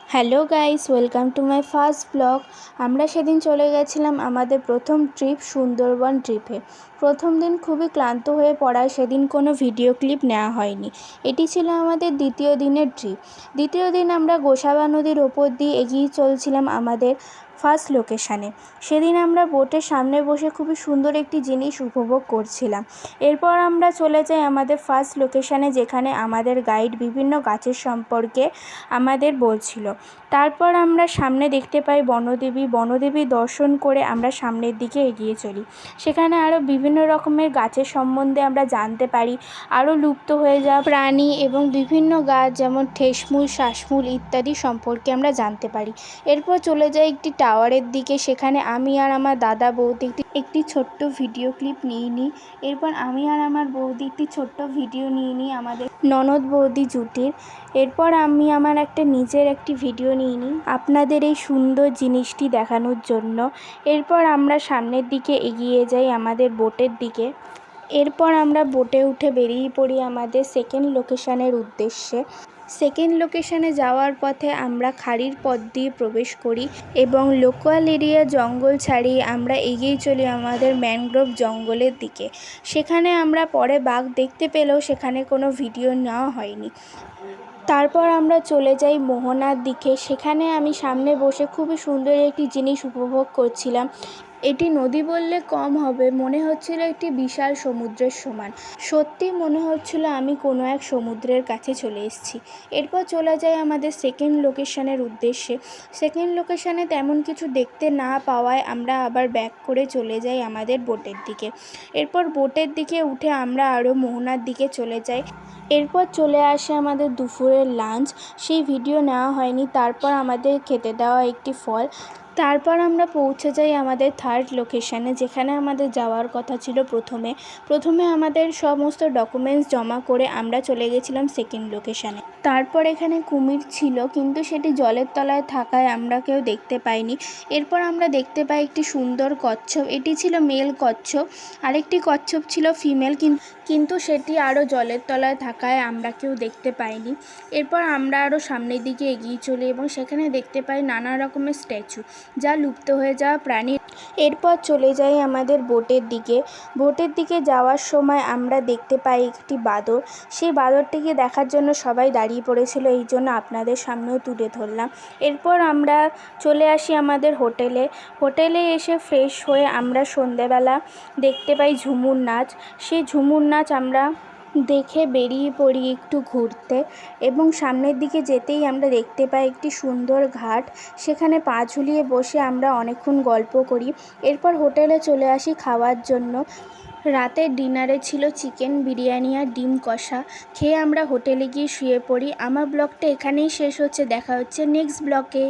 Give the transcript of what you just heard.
Hello guys, welcome to my first blog. আমরা সেদিন চলে গেছিলাম আমাদের প্রথম ট্রিপ সুন্দরবন ট্রিপে। প্রথম দিন খুবই ক্লান্ত হয়ে পড়ায় সেদিন কোনো ভিডিও ক্লিপ নেওয়া হয়নি। এটি ছিল আমাদের দ্বিতীয় দিনের ট্রিপ। দ্বিতীয় দিন আমরা গোসাবা নদীর ওপর দিয়ে এগিয়ে চলছিলাম আমাদের ফার্স্ট লোকেশানে। সেদিন আমরা বোটের সামনে বসে খুবই সুন্দর একটি জিনিস উপভোগ করছিলাম। এরপর আমরা চলে যাই আমাদের ফার্স্ট লোকেশানে, যেখানে আমাদের গাইড বিভিন্ন গাছের সম্পর্কে আমাদের বলছিল। তারপর আমরা সামনে দেখতে পাই বনদেবী দর্শন করে আমরা সামনের দিকে এগিয়ে চলি। সেখানে আরও বিভিন্ন রকমের গাছের সম্বন্ধে আমরা জানতে পারি, আরও লুপ্ত হয়ে যাওয়া প্রাণী এবং বিভিন্ন গাছ যেমন ঠেসমূল, শ্বাসমূল ইত্যাদি সম্পর্কে আমরা জানতে পারি। এরপর চলে যাই একটি টাওয়ারের দিকে। সেখানে আমি আর আমার দাদা বৌদি একটি ছোট্ট ভিডিও ক্লিপ নিয়ে নিই। এরপর আমি আর আমার বৌদি একটি ছোট্ট ভিডিও নিয়ে নিই আমাদের ননদ বৌদি জুটির। এরপর আমি আমার নিজের একটি ভিডিও নিয়ে নিই আপনাদের এই সুন্দর জিনিসটি দেখানোর জন্য। এরপর আমরা সামনের দিকে এগিয়ে যাই আমাদের বোটের দিকে। এরপর আমরা বোটে উঠে বেরিয়ে পড়ি আমাদের সেকেন্ড লোকেশানের উদ্দেশ্যে। সেকেন্ড লোকেশানে যাওয়ার পথে আমরা খাড়ির পথ দিয়ে প্রবেশ করি এবং লোকাল এরিয়া জঙ্গল ছাড়িয়ে আমরা এগিয়ে চলি আমাদের ম্যানগ্রোভ জঙ্গলের দিকে। সেখানে আমরা পরে বাঘ দেখতে পেলেও সেখানে কোনো ভিডিও নেওয়া হয়নি। তারপর আমরা চলে যাই মোহনার দিকে। সেখানে আমি সামনে বসে খুবই সুন্দর একটি জিনিস উপভোগ করছিলাম। এটি নদী বললে কম হবে, মনে হচ্ছিল একটি বিশাল সমুদ্রের সমান। সত্যি মনে হচ্ছিল আমি কোনো এক সমুদ্রের কাছে চলে এসেছি। এরপর চলে যাই আমাদের সেকেন্ড লোকেশানের উদ্দেশ্যে। সেকেন্ড লোকেশানে তেমন কিছু দেখতে না পাওয়ায় আমরা আবার ব্যাক করে চলে যাই আমাদের বোটের দিকে। এরপর বোটের দিকে উঠে আমরা আরও মোহনার দিকে চলে যাই। এরপর চলে আসে আমাদের দুপুরের লাঞ্চ, সেই ভিডিও নেওয়া হয়নি। তারপর আমাদের খেতে দেওয়া একটি ফল। তারপর আমরা পৌঁছে যাই আমাদের থার্ড লোকেশানে, যেখানে আমাদের যাওয়ার কথা ছিল। প্রথমে আমাদের সমস্ত ডকুমেন্টস জমা করে আমরা চলে গেছিলাম সেকেন্ড লোকেশানে। তারপর এখানে কুমির ছিল, কিন্তু সেটি জলের তলায় থাকায় আমরা কেউ দেখতে পাইনি। এরপর আমরা দেখতে পাই একটি সুন্দর কচ্ছপ। এটি ছিল মেল কচ্ছপ। আরেকটি কচ্ছপ ছিল ফিমেল, কিন্তু সেটি আরও জলের তলায় থাকায় আমরা কেউ দেখতে পাইনি। এরপর আমরা আরও সামনের দিকে এগিয়ে চলি এবং সেখানে দেখতে পাই নানা রকমের স্ট্যাচু, যা লুপ্ত হয়ে যাওয়া প্রাণী। এরপর চলে যাই আমাদের বোটের দিকে। বোটের দিকে যাওয়ার সময় আমরা দেখতে পাই একটি বাঁদর। সেই বাঁদরটিকে দেখার জন্য সবাই দাঁড়িয়ে পড়েছিল, এই জন্য আপনাদের সামনেও তুলে ধরলাম। এরপর আমরা চলে আসি আমাদের হোটেলে এসে ফ্রেশ হয়ে আমরা সন্ধেবেলা দেখতে পাই ঝুমুর নাচ। সেই ঝুমুর নাচ আমরা দেখে বেরিয়ে পড়ি একটু ঘুরতে এবং সামনের দিকে যেতেই আমরা দেখতে পাই একটি সুন্দর ঘাট। সেখানে পা ঝুলিয়ে বসে আমরা অনেকক্ষণ গল্প করি। এরপর হোটেলে চলে আসি খাওয়ার জন্য। রাতের ডিনারে ছিল চিকেন বিরিয়ানি আর ডিম কষা। খেয়ে আমরা হোটেলে গিয়ে শুয়ে পড়ি। আমার ব্লগটা এখানেই শেষ হচ্ছে। দেখা হচ্ছে নেক্সট ব্লগে।